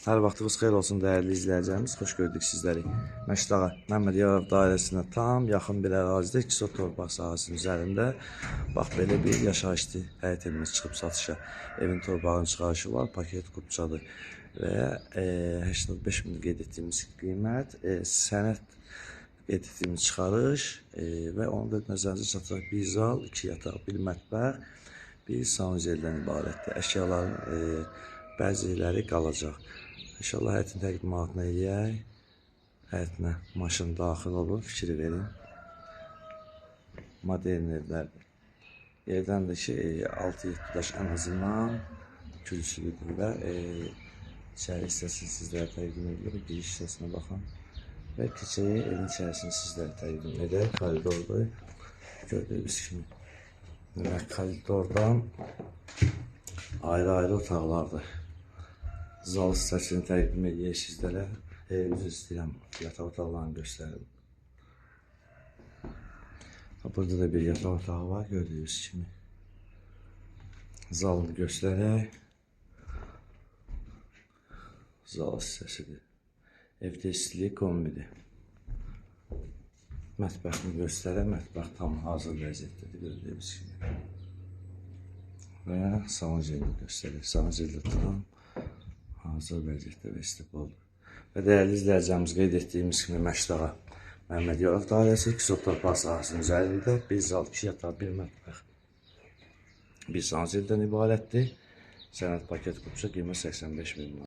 Hər vaxtınız xeyir olsun dəyərli izləyicilərimiz. Xoş gördük sizləri. Məşdağa Məmməd Yarov dairəsinə tam yaxın bir ərazidə 2 sot torpaq sahəsinin üzərində bax belə bir yaşayışlı həyət evimiz çıxıb satışa. Evin torpağının çıxarışı var, paket qupçadır və 85 min qeyd etdiyimiz qiymət, sənəd qeyd etdiyimiz çıxarış və onu da nəzərinizə çatdıraq. Bir zal, 2 yataq, bir mətbəx, bir sanuzeldən ibarətdir. Əşyaların bəziləri qalacaq. İnşallah həyətin təqdimatını eləyək. Həyətinə maşın daxil olur, fikir verin. Modern evlərdir. Yerdəndir ki, 6-7 daş ən azından külçülüdür və içəri hissəsini sizlərə təqdim edilir. Giriş hissəsinə baxın. Və keçəyi evin içərisini sizlərə təqdim edək. Koridordur. Gördüyünüz kimi. Və koridordan ayrı-ayrı otaqlardır. Zal hissəsini təqdim edək sizlərə. Üzr istəyirəm, yataq otaqlarını göstərim. Burada da bir yataq otağı var, gördüyünüz kimi. Zalını göstərək. Zal hissəsidir. Evdə istilik kombidir. Mətbəxini göstərək. Mətbəx tam hazır vəziyyətdədir, gördüyünüz kimi. Və sanuzelini göstərək. Sanuzeldə tam hazır vəziyyətdə və istiqbaldır. Və dəyərli izləyicilərimiz qeyd etdiyimiz kimi Məşdağa Məmməd Yarov dairəsi 2 sot torpaq sahəsinin üzərində bir zal, 2 yataq, bir mətbəx, bir sanuzeldən ibarətdir. Sənəd paket qupça qiymət 85 min manat.